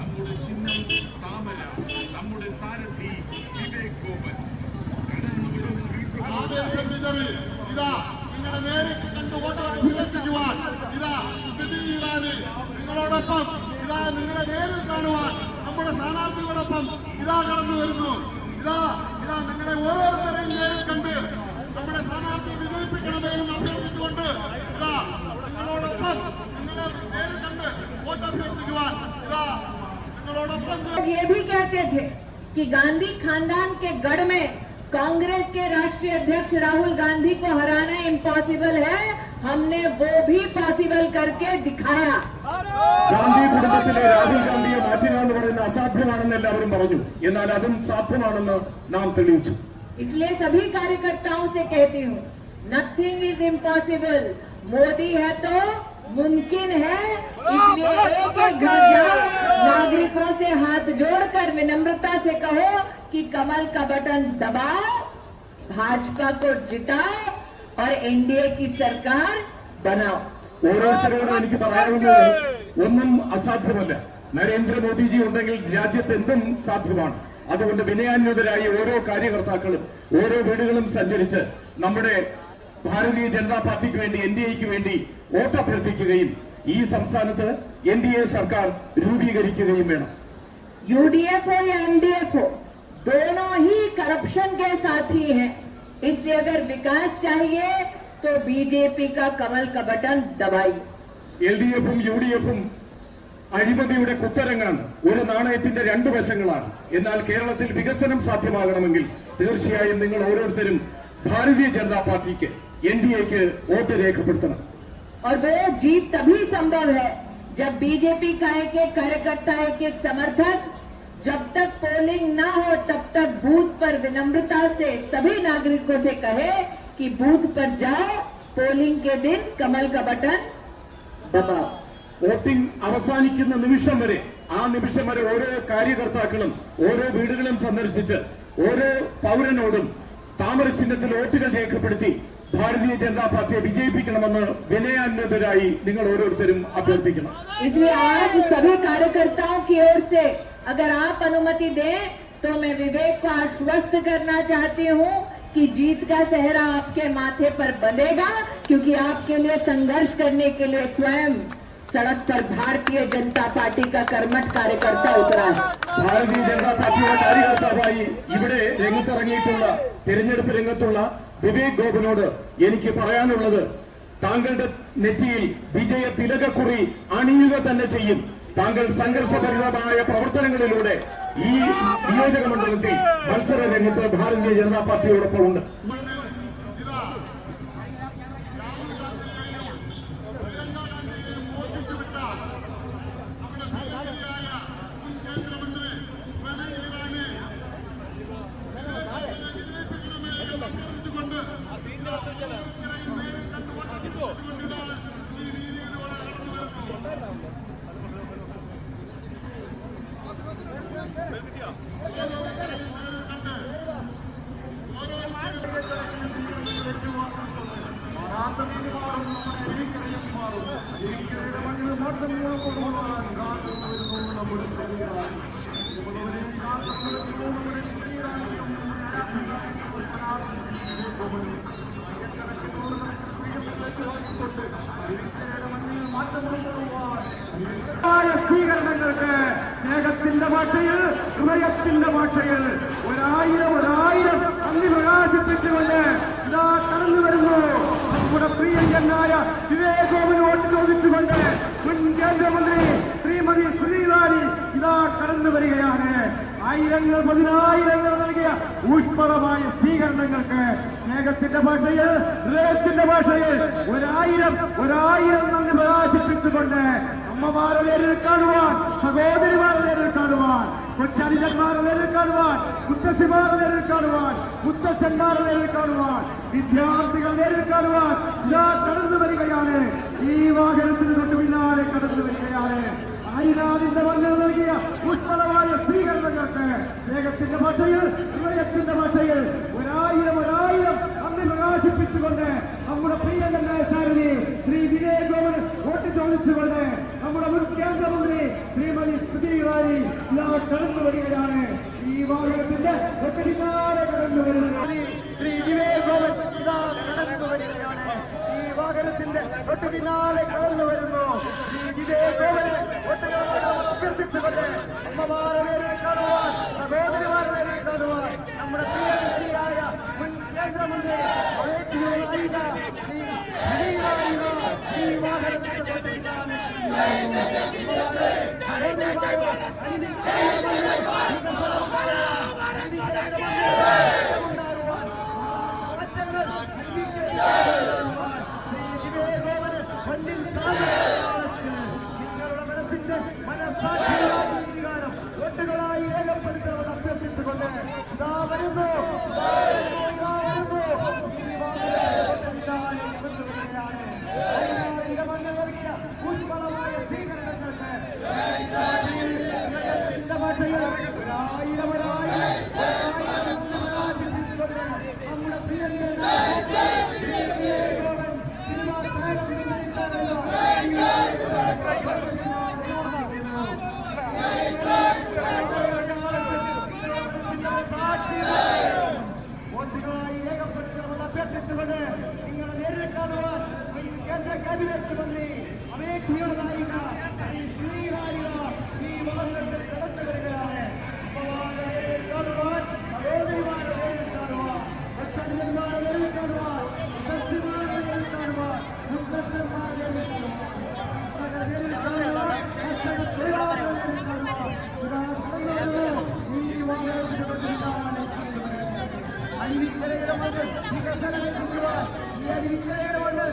നമ്മുടെ ചിഹ്നം താമര, നമ്മുടെ സാരഥി വിവേക് ഗോപൻ. ഇതാ നിങ്ങളെ നേരിട്ട് കണ്ടു വോട്ട് അഭ്യർത്ഥിക്കുവാൻ ഇതാ നിങ്ങളോടൊപ്പം ഇതാ നിങ്ങളെ നേരിൽ കാണുവാൻ നമ്മുടെ സ്ഥാനാർത്ഥികളോടൊപ്പം ഇതാ കടന്നു വരുന്നു. ഇതാ ഇതാ നിങ്ങളെ ഓരോരുത്തരെയും നേരിൽ കണ്ട് നമ്മുടെ സ്ഥാനാർത്ഥി വിജയിപ്പിക്കണമേ എന്ന് അഭ്യർത്ഥിച്ചുകൊണ്ട് ഇതാ നിങ്ങളോടൊപ്പം നിങ്ങളെ നേരിൽ കണ്ട് വോട്ട് അഭ്യർത്ഥിക്കുവാൻ ഇതാ നിങ്ങളോടൊപ്പം. ये भी कहते थे कि गांधी खानदान के गढ़ में कांग्रेस के राष्ट्रीय अध्यक्ष राहुल गांधी को हराना इम्पॉसिबल है, हमने वो भी पॉसिबल करके दिखाया. ഗാന്ധി കുടുംബത്തിലെ രാഹുൽ ഗാന്ധിയെ മാറ്റുക എന്ന് പറയുന്നത് അസാധ്യമാണെന്ന് എല്ലാവരും പറഞ്ഞു. എന്നാൽ അതും സാധ്യമാണെന്ന് നാം തെളിയിച്ചു. इसलिए सभी कार्यकर्ताओं से कहती हूँ, नथिंग इज इम्पॉसिबल. मोदी है तो मुमकिन है. इसलिए एक एक घर जाओ, नागरिकों से हाथ जोड़कर विनम्रता से कहो कि कमल का बटन दबाओ, भाजपा को जिताओ और एनडीए की सरकार बनाओ. ഓരോരുത്തരോടും എനിക്ക് പറയാനുള്ളത് ഒന്നും അസാധ്യമല്ല. നരേന്ദ്രമോദിജി ഉണ്ടെങ്കിൽ രാജ്യത്ത് എന്തും സാധ്യമാണ്. അതുകൊണ്ട് വിനയാന്വിതരായി ഓരോ കാര്യകർത്താക്കളും ഓരോ വീടുകളും സഞ്ചരിച്ച് നമ്മുടെ ഭാരതീയ ജനതാ പാർട്ടിക്ക് വേണ്ടി എൻഡിഎക്ക് വേണ്ടി വോട്ട് അഭ്യർത്ഥിക്കുകയും ഈ സംസ്ഥാനത്ത് എൻഡിഎ സർക്കാർ രൂപീകരിക്കുകയും വേണം. यूडीएफ हो या एनडीएफ हो, दोनों ही करप्शन के साथी हैं. इसलिए अगर विकास चाहिए तो बीजेपी का कमल का बटन दबाइए. എൽഡിഎഫും യുഡിഎഫും അഴിമതിയുടെ കുത്തരങ്ങാണ്. ഒരു നാണയത്തിന്റെ രണ്ടു വശങ്ങളാണ്. എന്നാൽ കേരളത്തിൽ വികസനം സാധ്യമാകണമെങ്കിൽ തീർച്ചയായും നിങ്ങൾ ഓരോരുത്തരും ഭാരതീയ ജനതാ പാർട്ടിക്ക് എൻഡിഎക്ക് വോട്ട് രേഖപ്പെടുത്തണം. और वो जीत तभी संभव है जब बीजेपी का एक एक कार्यकर्ता, एक एक समर्थक, जब तक पोलिंग न हो तब तक बूथ पर विनम्रता से सभी नागरिकों से कहे कि बूथ पर जाओ, पोलिंग के दिन कमल का बटन दबाओ. വോട്ടിംഗ് അവസാനിക്കുന്ന നിമിഷം വരെ ആ നിമിഷം വരെ ഓരോ കാര്യകർത്താക്കളും ഓരോ വീടുകളും സന്ദർശിച്ച് ഓരോ പൗരനോടും താമര ചിഹ്നത്തിൽ വോട്ടുകൾ രേഖപ്പെടുത്തി ഭാരതീയ ജനതാ പാർട്ടിയെ വിജയിപ്പിക്കണമെന്ന് വിനയാന്വിതരായി നിങ്ങൾ ഓരോരുത്തരും അഭ്യർത്ഥിക്കണം. इसलिए आज सभी कार्यकर्ताओं की ओर से अगर आप अनुमति दें तो मैं विवेक को आश्वस्त करना चाहती हूं कि जीत का सेहरा आपके माथे पर बंधेगा, क्योंकि आपके लिए संघर्ष करने के लिए स्वयं सड़क पर भारतीय जनता पार्टी का कर्मठ कार्यकर्ता उतरा है. ഭാരതീയ ജനതാ പാർട്ടിയുടെ കാര്യകർത്താവായി ഇവിടെ രംഗത്തിറങ്ങിയിട്ടുള്ള തെരഞ്ഞെടുപ്പ് രംഗത്തുള്ള വിവേക് ഗോപനോട് എനിക്ക് പറയാനുള്ളത്, താങ്കളുടെ നെറ്റിയിൽ വിജയ തിലകക്കുറി അണിയുക തന്നെ ചെയ്യും. താങ്കൾ സംഘർഷഭരിതമായ പ്രവർത്തനങ്ങളിലൂടെ ഈ നിയോജക മണ്ഡലത്തിൽ മത്സര രംഗത്ത് ഭാരതീയ ജനതാ പാർട്ടിയോടൊപ്പം ഉണ്ട്. സ്വീകരണങ്ങൾക്ക് സ്നേഹത്തിന്റെ ഭാഷയിൽ, ഹൃദയത്തിന്റെ ഭാഷയിൽ ഒരായിരം അന്തി പ്രകാശിപ്പിച്ചുകൊണ്ട് ഇതാ കടന്നു വരുന്നു നമ്മുടെ പ്രിയങ്കനായ വിവേക് ഗോപന് വോട്ട് ചോദിച്ചുകൊണ്ട് മുൻ കേന്ദ്രമന്ത്രി ശ്രീമതി സ്മൃതി ഇറാനി ഇതാ കടന്നു വരികയാണ്. ആയിരങ്ങൾ പതിനായിരങ്ങൾ നൽകിയ ഊഷ്മളമായ സ്വീകരണങ്ങൾക്ക് സ്നേഹത്തിന്റെ ഭാഷയിൽ, ഹൃദയത്തിന്റെ ഭാഷയിൽ ഒരായിരം നന്ദി പ്രകാശിപ്പിച്ചുകൊണ്ട് അമ്മമാരെ നേരിൽ കാണുവാൻ, സഹോദരിമാരെ നേരിൽ കാണുവാൻ, കൊച്ചനുജന്മാരെ നേരിൽ കാണുവാൻ, മുത്തശ്ശിമാരെ നേരിൽ കാണുവാൻ, മുത്തശ്ശന്മാരെ നേരിൽ കാണുവാൻ, വിദ്യാർത്ഥികൾ നേരിൽ കാണുവാൻ ഇതാ കടന്നു വരികയാണ്. ഈ വാഹനത്തിന് തൊട്ട് പിന്നാലെ കടന്നു വരികയാണ്. ആയിരാതിന്റെ വന്ദന നൽകിയ പുഷ്പലമായ സ്വീകരണങ്ങൾക്ക് ഭാഷയിൽ, ഹൃദയത്തിന്റെ ഭാഷയിൽ ഒരായിരം അന്ന് പ്രകാശിപ്പിച്ചുകൊണ്ട് നമ്മുടെ പ്രിയങ്കരനായ സാരഥി ശ്രീ വിനയ് ഗോപന് വോട്ട് ചോദിച്ചുകൊണ്ട് നമ്മുടെ മുൻ കേന്ദ്രമന്ത്രി ശ്രീമതി സ്മൃതി ഇറാനി ഇതാ കടന്നു വരികയാണ്. ഈ വാഹനത്തിന്റെ തൊട്ട് പിന്നാലെ കടന്നു വരുന്നത് ശ്രീ വിനയ് ഗോപൻ ഇതാ കടന്നു വരികയാണ്. ഈ വാഹനത്തിന്റെ തൊട്ട് പിന്നാലെ കടന്നു വരുന്നു. ശ്രീ വിനയ് ഗോപന് അഭ്യർത്ഥിച്ചുകൊണ്ട് അമ്മമാരെ കാണുവാൻ, സഹോദരിമാരെ കാണുവാൻ നമ്മുടെ പ്രിയങ്കരായ മുൻ കേന്ദ്രമന്ത്രി ഈ വാഹനത്തിന്റെ തൊട്ട് പിന്നാലെ നിങ്ങളുടെ മനസ്സിന്റെ മനസ്സാക്ഷികാരം വോട്ടുകളായി രേഖപ്പെടുത്തണമെന്ന് അഭ്യർത്ഥിച്ചുകൊണ്ട് ഇതാ വരുന്നു. ഊഷ്മളമായ സ്വീകരണങ്ങൾക്ക് ഭാഷയിൽ നമ്മുടെ പ്രിയങ്കരനായ വോട്ടുകളായി രേഖപ്പെടുത്തണമെന്ന് അഭ്യർത്ഥിച്ചുകൊണ്ട് നിങ്ങളെ നേരിൽ കാണുവാൻ കേന്ദ്ര ക്യാബിനറ്റ് മന്ത്രി അമേഠിയുടെ നായിക ശ്രീ ഇറാനിക ഈ വാഹനത്തിൽ കടന്നു വരികയാണ്. അമ്മമാരെ കാണുവാൻ, സഹോദരിമാരെ നേരിൽ കാണുവാൻ, ഭക്ഷണന്മാരെ നേരിൽ കാണുവാൻ, സസ്യമാരെ നേരിൽ കാണുവാൻ, മുത്തച്ഛന്മാരെ നേരിൽ കാണുവാൻ, നേരിൽ കാണുവാൻ, കർഷക തൊഴിലാളികളെ നേരിൽ കാണുവാൻ ഇതാ കടന്നു വരുന്നു. ഈ വാഹനത്തിന് അരുവിക്കരയുടെ മണ്ണ് വികസനം എത്തിക്കുവാൻ, ഈ അരുവിക്കരയുടെ മണ്ണ്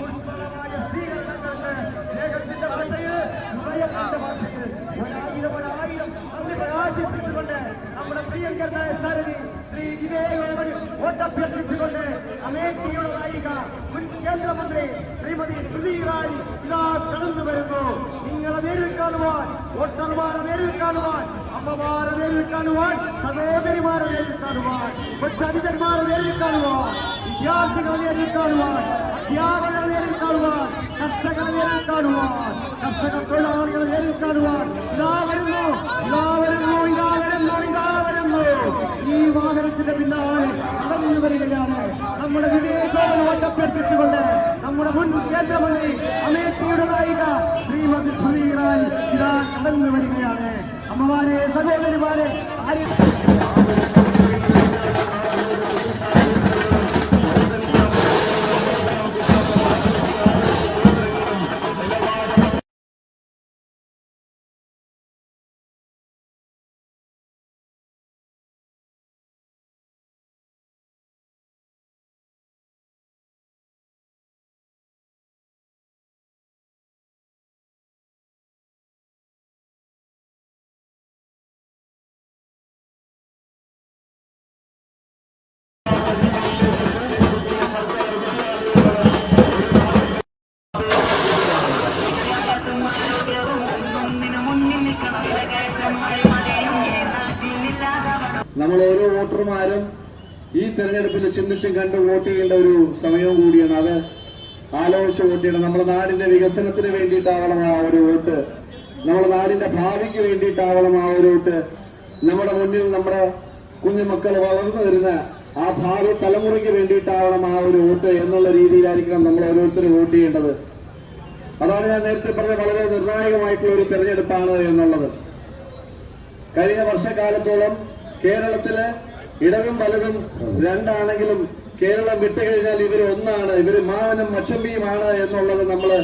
ഊഷ്മളമായ സ്വീകരണങ്ങൾക്ക് ലേഖത്തിന്റെ ഭാഷയിൽ, ഹൃദയത്തിന്റെ ഭാഷയിൽ ഒരായിരം അന്ന് പ്രകാശിപ്പിച്ചുകൊണ്ട് നമ്മുടെ പ്രിയങ്കരനായ സാരഥി ശ്രീ വിനയ് ഗോപന് വോട്ടഭ്യർത്ഥിച്ചുകൊണ്ട് അമേഠിയുടെ നായിക മുൻ കേന്ദ്രമന്ത്രി ശ്രീമതി സ്മൃതി ഇറാനി ഇതാ കടന്നു വരുന്നു. നിങ്ങളെ നേരിൽ കാണുവാൻ, വോട്ടർമാരെ നേരിൽ കാണുവാൻ, അമ്മമാരെ നേരിൽ കാണുവാൻ, സഹോദരിമാരെ നേരിൽ കാണുവാൻ, കൊച്ചനുജന്മാരെ നേരിൽ കാണുവാൻ, വിദ്യാർത്ഥികളെ നേരിൽ കാണുവാൻ, അധ്യാപകരെ നേരിൽ കാണുവാൻ, കർഷകരെ നേരിൽ കാണുവാൻ, കർഷക തൊഴിലാളികളെ നേരിൽ കാണുവാൻ ഇതാ വരുന്നു. ഈ വാഹനത്തിന്റെ പിന്നാലെ കടന്നു വരികയാണ്. നമ്മുടെ വിനയഗോപൻ വോട്ടഭ്യർത്ഥിച്ചുകൊണ്ട് നമ്മുടെ മുൻ കേന്ദ്രമന്ത്രി അമേഠിയുടെ നായിക ശ്രീമതി സ്മൃതി ഇറാനി ഇതാ കടന്നു വരികയാണ്. അമ്മമാരെ, സഹോദരിമാരെ, നമ്മൾ ഓരോ വോട്ടർമാരും ഈ തെരഞ്ഞെടുപ്പിൽ ചിന്തിച്ചും കണ്ട് വോട്ട് ചെയ്യേണ്ട ഒരു സമയവും കൂടിയാണ്. അത് ആലോചിച്ച് വോട്ട് ചെയ്യണം. നമ്മുടെ നാടിന്റെ വികസനത്തിന് വേണ്ടിയിട്ടാവണം ആ ഒരു വോട്ട്, നമ്മുടെ നാടിന്റെ ഭാവിക്ക് വേണ്ടിയിട്ടാവണം ആ ഒരു വോട്ട്, നമ്മുടെ മുന്നിൽ നമ്മുടെ കുഞ്ഞുമക്കൾ വളർന്നു വരുന്ന ആ ഭാവി തലമുറയ്ക്ക് വേണ്ടിയിട്ടാവണം ആ ഒരു വോട്ട് എന്നുള്ള രീതിയിലായിരിക്കണം നമ്മൾ ഓരോരുത്തരും വോട്ട് ചെയ്യേണ്ടത്. അതാണ് ഞാൻ നേരത്തെ പറഞ്ഞ വളരെ നിർണായകമായിട്ടുള്ള ഒരു തെരഞ്ഞെടുപ്പാണ് എന്നുള്ളത്. കഴിഞ്ഞ വർഷക്കാലത്തോളം കേരളത്തില് ഇടതും വലതും രണ്ടാണെങ്കിലും കേരളം വിട്ടുകഴിഞ്ഞാൽ ഇവർ ഒന്നാണ്, ഇവര് മാവനും മച്ചമ്പിയുമാണ് എന്നുള്ളത് നമ്മള്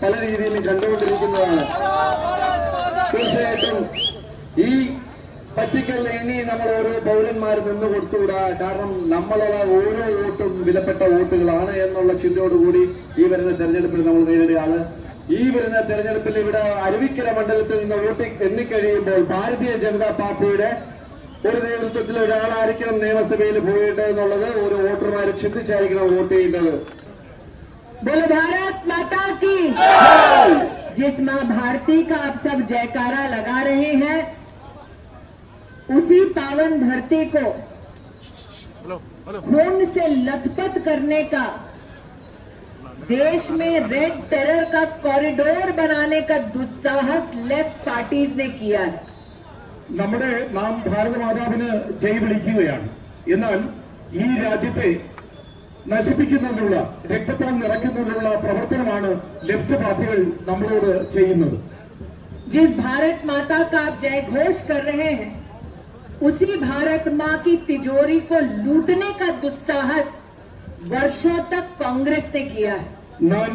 പല രീതിയിലും കണ്ടുകൊണ്ടിരിക്കുന്നതാണ്. തീർച്ചയായിട്ടും ഈ പറ്റിക്കലിന് ഇനി നമ്മൾ ഓരോ പൗരന്മാർ നിന്ന് കൊടുത്തുകൂടാ. കാരണം നമ്മളുള്ള ഓരോ വോട്ടും വിലപ്പെട്ട വോട്ടുകളാണ് എന്നുള്ള ചിന്തയോടുകൂടി ഈ വരുന്ന തെരഞ്ഞെടുപ്പിൽ നമ്മൾ നേരിടുകയാണ്. ഈ വരുന്ന തെരഞ്ഞെടുപ്പിൽ ഇവിടെ അരുവിക്കര മണ്ഡലത്തിൽ നിന്ന് വോട്ട് എണ്ണിക്കഴിയുമ്പോൾ ഭാരതീയ ജനതാ പാർട്ടിയുടെ ഒരു നേതൃത്വത്തിൽ ഒരാളായിരിക്കണം നിയമസഭയിൽ പോകേണ്ടത് എന്നുള്ളത് ഓരോ വോട്ടർമാരെ ചിന്തിച്ചായിരിക്കണം വോട്ട് ചെയ്യേണ്ടത്. बोलो भारत माता की जिस मां भारती का आप सब जयकारा लगा रहे हैं, उसी पावन धरती को खून से लथपथ करने का, देश में रेड टेरर का कॉरिडोर बनाने का दुस्साहस लेफ्ट पार्टीज ने किया है। നാം ഭാരതമാതാവിന് ജയ് വിളിക്കുകയാണ്. എന്നാൽ ഈ രാജ്യത്തെ നശിപ്പിക്കുന്നതിനുള്ള, രക്തത്താൽ നിറയ്ക്കുന്നതിനുള്ള പ്രവർത്തനമാണ് ലെഫ്റ്റ് പാർട്ടികൾ നമ്മളോട് ചെയ്യുന്നത്. जिस भारत माता का आप जय घोष कर रहे हैं, उसी भारत मां की तिजोरी को लूटने का दुस्साहस वर्षों तक कांग्रेस ने किया है. നാം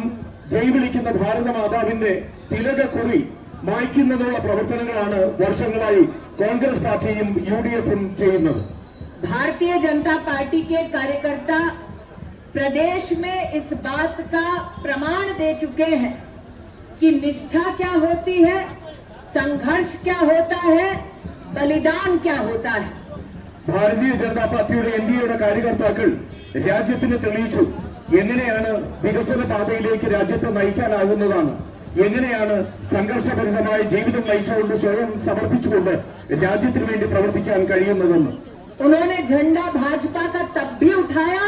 ജയ് വിളിക്കുന്ന ഭാരതമാതാവിന്റെ തിലകക്കുറി മായ്ക്കുന്നതിനുള്ള പ്രവർത്തനങ്ങളാണ് വർഷങ്ങളായി കോൺഗ്രസ് പാർട്ടിയും UDFും ചെയ്യുന്നത്. भारतीय जनता पार्टी के कार्यकर्ता प्रदेश में इस बात का प्रमाण दे चुके हैं कि निष्ठा क्या होती है, संघर्ष क्या होता है, बलिदान क्या होता है. ഭാരതീയ ജനതാ പാർട്ടിയുടെ NDAയുടെ കാര്യകർത്താക്കൾ രാജ്യത്തിന് തെളിയിച്ചു എങ്ങനെയാണ് വികസന പാതയിലേക്ക് രാജ്യത്തെ നയിക്കാനാകുന്നതാണ്, എങ്ങനെയാണ് സംഘർഷഭരിതമായ ജീവിതം നയിച്ചുകൊണ്ട് സ്വയം സമർപ്പിച്ചുകൊണ്ട് രാജ്യത്തിന് വേണ്ടി പ്രവർത്തിക്കാൻ കഴിയുന്നതെന്ന്. उन्होंने झंडा भाजपा का तब भी उठाया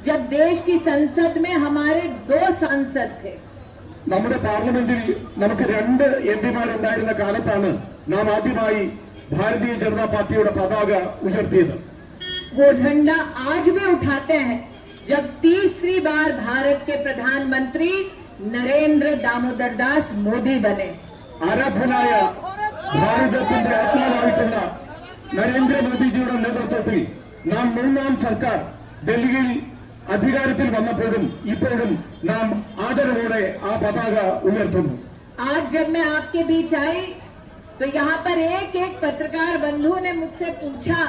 जब देश की संसद में हमारे 2 सांसद थे. നമ്മുടെ പാർലമെന്റിൽ നമുക്ക് 2 MPമാരുണ്ടായിരുന്ന കാലത്താണ് നാം ആദ്യമായി ഭാരതീയ ജനതാ പാർട്ടിയുടെ പതാക ഉയർത്തിയത്. वो झंडा आज भी उठाते हैं जब तीसरी बार भारत के प्रधानमंत्री नरेंद्र दामोदर दास मोदी बने. ആരാധനായ ഭാരതത്തിന്റെ ആത്മാവായിട്ടുള്ള നരേന്ദ്രമോദിജിയുടെ നേതൃത്വത്തിൽ നാം 3ാം സർക്കാർ ഡൽഹിയിൽ അധികാരത്തിൽ വന്നപ്പോഴും ഇപ്പോഴും നാം ആദരവോടെ ആ പതാക ഉയർത്തുന്നു. आज जब मैं आपके बीच आई तो यहाँ पर एक पत्रकार बंधु ने मुझसे पूछा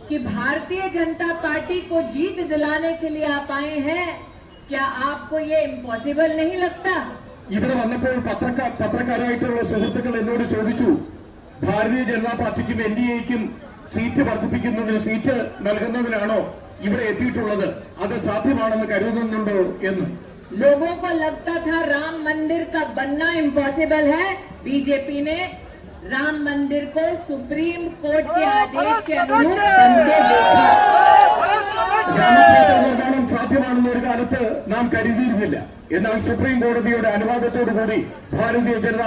कि भारतीय जनता पार्टी को जीत दिलाने के लिए आप आए हैं, क्या आपको ये इम्पॉसिबल नहीं लगता? ഇവിടെ വന്നപ്പോൾ പത്രക്കാരായിട്ടുള്ള സുഹൃത്തുക്കൾ എന്നോട് ചോദിച്ചു, ഭാരതീയ ജനതാ പാർട്ടിക്കും NDAയ്ക്കും സീറ്റ് വർദ്ധിപ്പിക്കുന്നതിന്, സീറ്റ് നൽകുന്നതിനാണോ ഇവിടെ എത്തിയിട്ടുള്ളത്, അത് സാധ്യമാണെന്ന് കരുതുന്നുണ്ടോ എന്ന്. लोगों को लगता था राम मंदिर का बनना इम्पॉसिबल है. बीजेपी ने राम मंदिर को सुप्रीम कोर्ट के आदेश के अनुरूप बनते देखा. രാമക്ഷേത്ര നിർമ്മാണം സാധ്യമാണെന്ന് ഒരു കാലത്ത് നാം കരുതിയിരുന്നില്ല. എന്നാൽ സുപ്രീം കോടതിയുടെ അനുവാദത്തോടുകൂടി ഭാരതീയ ജനതാ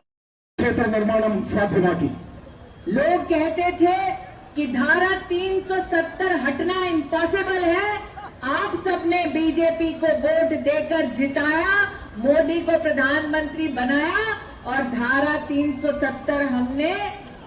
ക്ഷേത്ര നിർമ്മാണം സാധ്യമാക്കി. लोग कहते थे कि धारा 370 हटना इम्पॉसिबल है. आप सबने बीजेपी को वोट देकर जिताया, मोदी को प्रधानमंत्री बनाया और धारा 370 हमने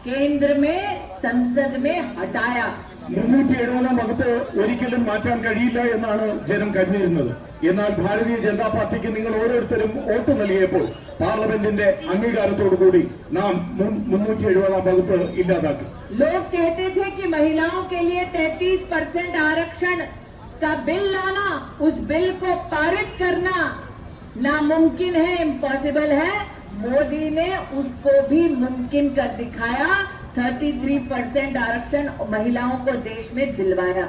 केंद्र में संसद में हटाया. 370 വകുപ്പ് ഒരിക്കലും മാറ്റാൻ കഴിയില്ല എന്നാണ് ജനം കരുതിയിരുന്നത്. എന്നാൽ ഭാരതീയ ജനതാ പാർട്ടിക്ക് നിങ്ങൾ ഓരോരുത്തരും വോട്ട് നൽകിയപ്പോൾ പാർലമെന്റിന്റെ അംഗീകാരത്തോടുകൂടി നാം 370 വകുപ്പ് ഇല്ലാതാക്കി. लोग कहते थे कि महिलाओं के लिए 33% आरक्षण का बिल लाना, उस बिल को पारित करना नामुमकिन है, इम्पॉसिबल है. मोदी ने उसको भी मुमकिन कर दिखाया. 33% आरक्षण महिलाओं को देश में दिलवाया.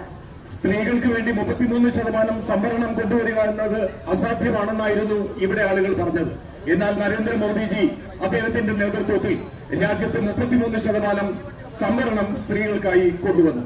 സ്ത്രീകൾക്ക് വേണ്ടി 33% സംവരണം കൊണ്ടുവരിക എന്നത് അസാധ്യമാണെന്നായിരുന്നു ഇവിടെ ആളുകൾ പറഞ്ഞത്. എന്നാൽ നരേന്ദ്രമോദിജി അദ്ദേഹത്തിന്റെ നേതൃത്വത്തിൽ രാജ്യത്ത് 33% സംവരണം സ്ത്രീകൾക്കായി കൊണ്ടുവന്നു.